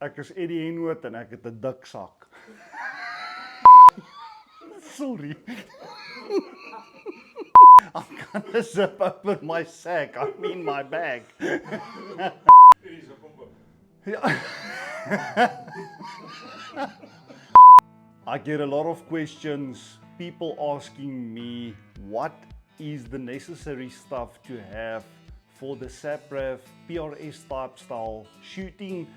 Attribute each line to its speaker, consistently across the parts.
Speaker 1: Ek is Eddie Henwood en ek het 'n dik sak. Sorry. I'm gonna zip open my sack, I mean my bag. I get a lot of questions, people asking me what is the necessary stuff to have for the SAPRAF PRS type style shooting.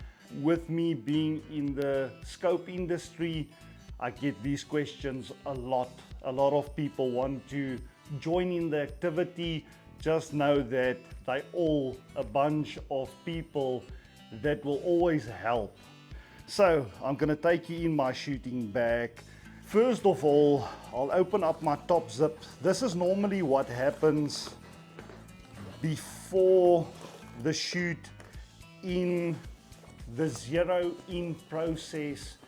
Speaker 1: With me being in the scope industry, I get these questions a lot. A lot of people want to join in the activity. Just know that they're all a bunch of people that will always help. So I'm going to take you in my shooting bag. First of all, I'll open up my top zip. This is normally what happens before the shoot in the zero-in process,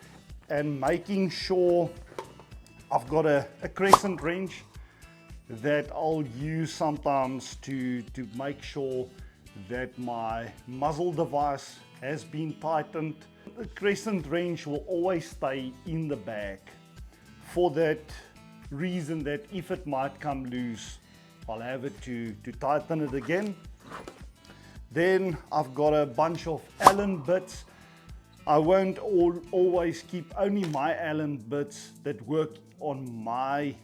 Speaker 1: and making sure I've got a crescent wrench that I'll use sometimes to make sure that my muzzle device has been tightened. The crescent wrench will always stay in the bag for that reason, that if it might come loose, I'll have it to tighten it again. Then I've got a bunch of Allen bits. I won't always keep only my Allen bits that work on my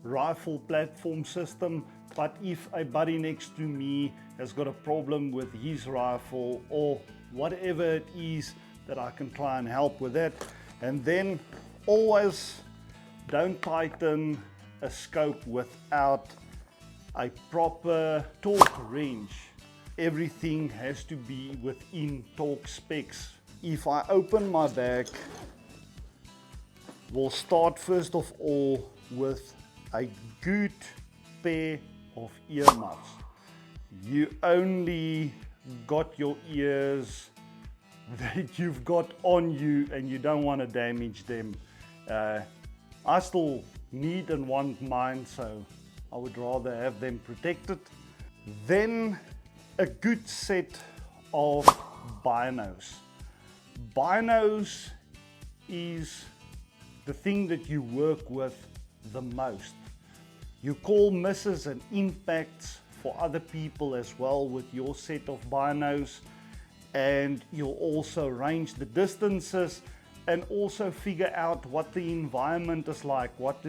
Speaker 1: rifle platform system, but if a buddy next to me has got a problem with his rifle or whatever it is, that I can try and help with that. And then always don't tighten a scope without a proper torque wrench. Everything has to be within torque specs. If I open my bag, we'll start first of all with a good pair of earmuffs. You only got your ears that you've got on you and you don't want to damage them. I still need and want mine, so I would rather have them protected. Then a good set of binos. Binos is the thing that you work with the most. You call misses and impacts for other people as well with your set of binos, and you'll also range the distances and also figure out what the environment is like, what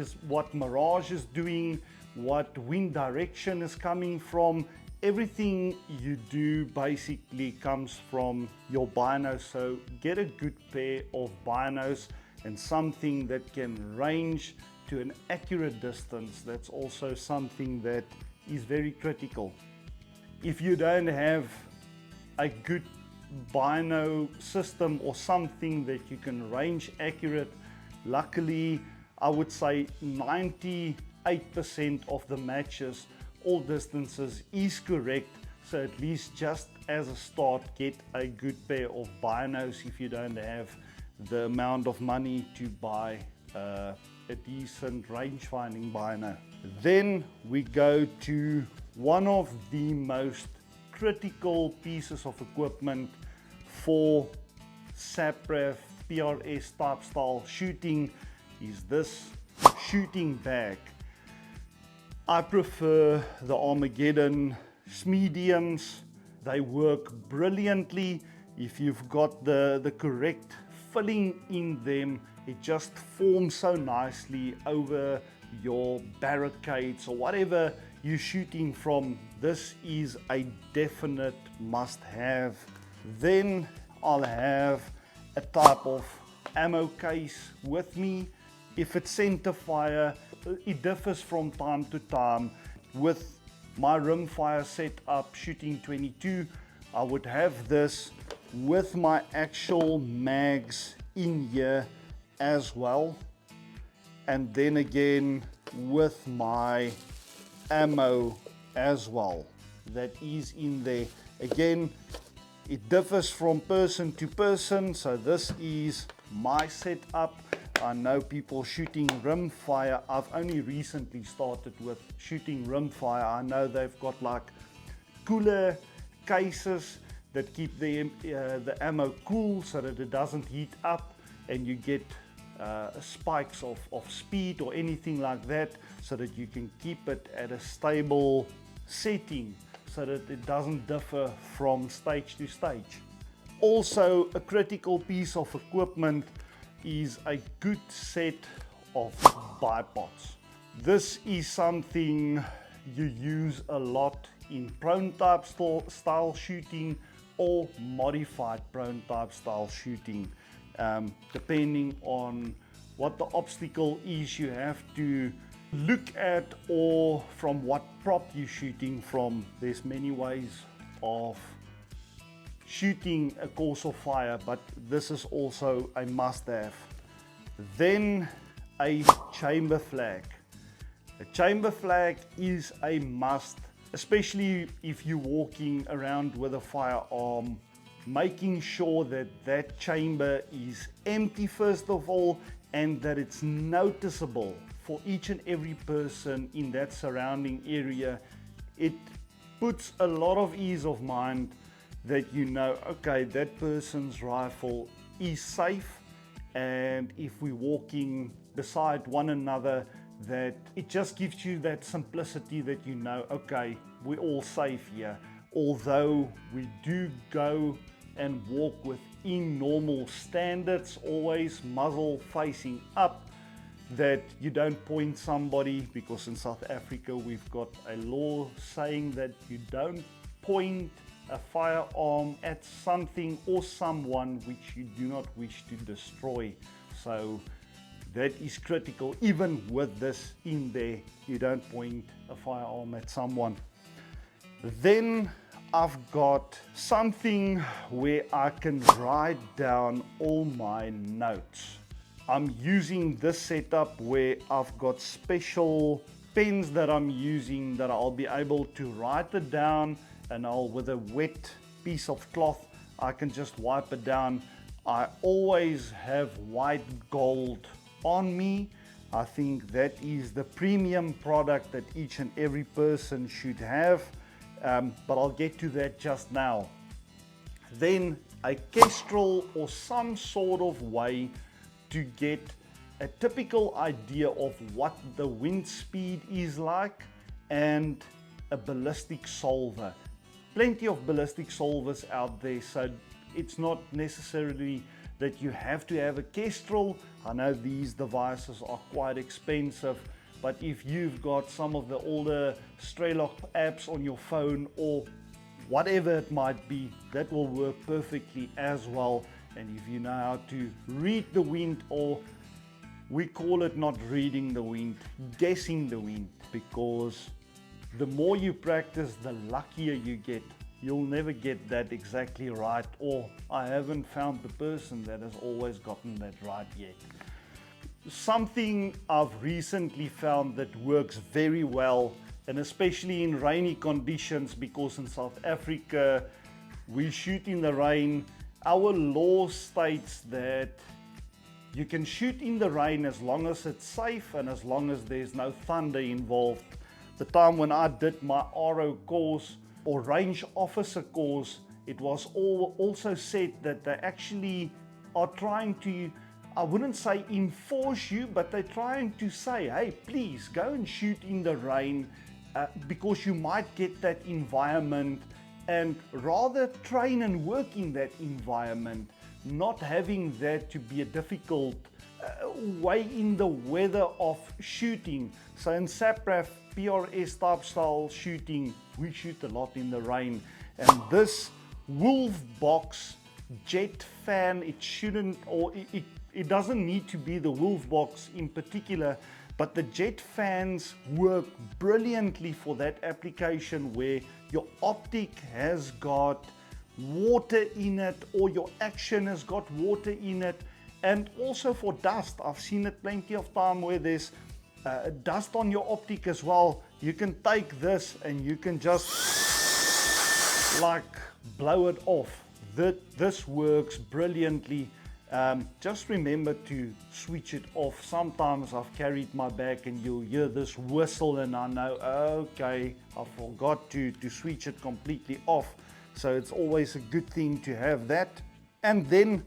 Speaker 1: mirage is doing, what wind direction is coming from. Everything you do basically comes from your binos, so get a good pair of binos and something that can range to an accurate distance. That's also something that is very critical. If you don't have a good bino system or something that you can range accurate, luckily I would say 98% of the matches, all distances is correct. So at least just as a start, get a good pair of binos if you don't have the amount of money to buy a decent range-finding bino. Then we go to one of the most critical pieces of equipment for SAPRAF PRS type style shooting, is this shooting bag. I prefer the Armageddon mediums. They work brilliantly. If you've got the correct filling in them, it just forms so nicely over your barricades or whatever you're shooting from. This is a definite must-have. Then I'll have a type of ammo case with me. If it's center fire, it differs from time to time. With my rimfire setup shooting 22, I would have this with my actual mags in here as well, and then again with my ammo as well, that is in there. Again, it differs from person to person, so this is my setup. I know people shooting rimfire. I've only recently started with shooting rimfire. I know they've got like cooler cases that keep the ammo cool so that it doesn't heat up and you get spikes of speed or anything like that, so that you can keep it at a stable setting so that it doesn't differ from stage to stage. Also, a critical piece of equipment is a good set of bipods. This is something you use a lot in prone type style shooting or modified prone type style shooting, depending on what the obstacle is you have to look at or from what prop you're shooting from. There's many ways of shooting a course of fire, but this is also a must-have. Then a chamber flag. A chamber flag is a must, especially if you're walking around with a firearm, making sure that that chamber is empty first of all, and that it's noticeable for each and every person in that surrounding area. It puts a lot of ease of mind that you know, okay, that person's rifle is safe, and if we're walking beside one another, that it just gives you that simplicity that you know, okay, we're all safe here. Although we do go and walk within normal standards, always muzzle facing up, that you don't point somebody, because in South Africa we've got a law saying that you don't point a firearm at something or someone which you do not wish to destroy. So that is critical. Even with this in there, you don't point a firearm at someone. Then I've got something where I can write down all my notes. I'm using this setup where I've got special pens that I'm using that I'll be able to write it down, and with a wet piece of cloth I can just wipe it down. I always have white gold on me. I think that is the premium product that each and every person should have, but I'll get to that just now. Then a Kestrel or some sort of way to get a typical idea of what the wind speed is like, and a ballistic solver. Plenty of ballistic solvers out there, so it's not necessarily that you have to have a Kestrel. I know these devices are quite expensive, but if you've got some of the older Straylock apps on your phone or whatever it might be, that will work perfectly as well. And if you know how to read the wind, or we call it not reading the wind, guessing the wind, because the more you practice, the luckier you get. You'll never get that exactly right, or I haven't found the person that has always gotten that right yet. Something I've recently found that works very well, and especially in rainy conditions, because in South Africa we shoot in the rain. Our law states that you can shoot in the rain as long as it's safe and as long as there's no thunder involved. The time when I did my RO course or range officer course, it was also said that they actually are trying to, I wouldn't say enforce you, but they're trying to say, hey, please go and shoot in the rain, because you might get that environment, and rather train and work in that environment, not having that to be a difficult way in the weather of shooting. So in SAPRAF PRS type style shooting, we shoot a lot in the rain, and this wolf box jet fan, it shouldn't, or it doesn't need to be the wolf box in particular, but the jet fans work brilliantly for that application where your optic has got water in it, or your action has got water in it, and also for dust. I've seen it plenty of time where there's dust on your optic as well. You can take this and you can just like blow it off. This works brilliantly. Just remember to switch it off. Sometimes I've carried my bag and you'll hear this whistle and I know, okay, I forgot to switch it completely off. So it's always a good thing to have that. And then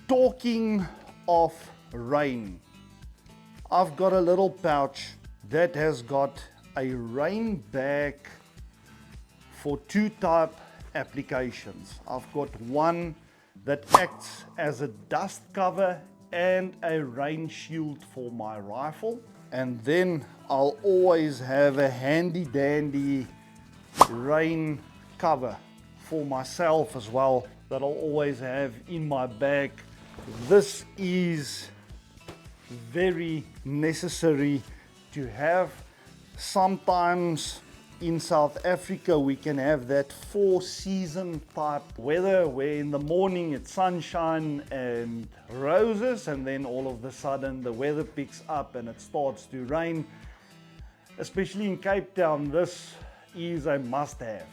Speaker 1: talking of rain, I've got a little pouch that has got a rain bag for two type applications. I've got one that acts as a dust cover and a rain shield for my rifle. And then I'll always have a handy dandy rain cover for myself as well that I'll always have in my bag. This is very necessary to have. Sometimes in South Africa we can have that 4-season type weather where in the morning it's sunshine and roses, and then all of a sudden the weather picks up and it starts to rain. Especially in Cape Town, this is a must-have.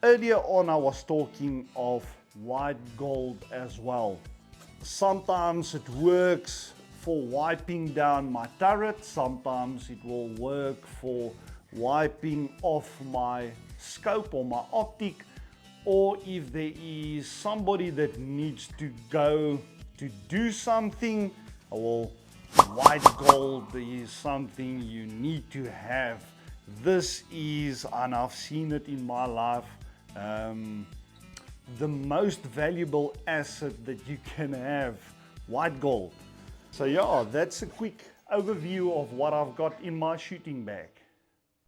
Speaker 1: Earlier on I was talking of white gold as well. Sometimes it works for wiping down my turret, sometimes it will work for wiping off my scope or my optic, or if there is somebody that needs to go to do something, well, white gold is something you need to have. This is, and I've seen it in my life, the most valuable asset that you can have, white gold. So yeah, that's a quick overview of what I've got in my shooting bag.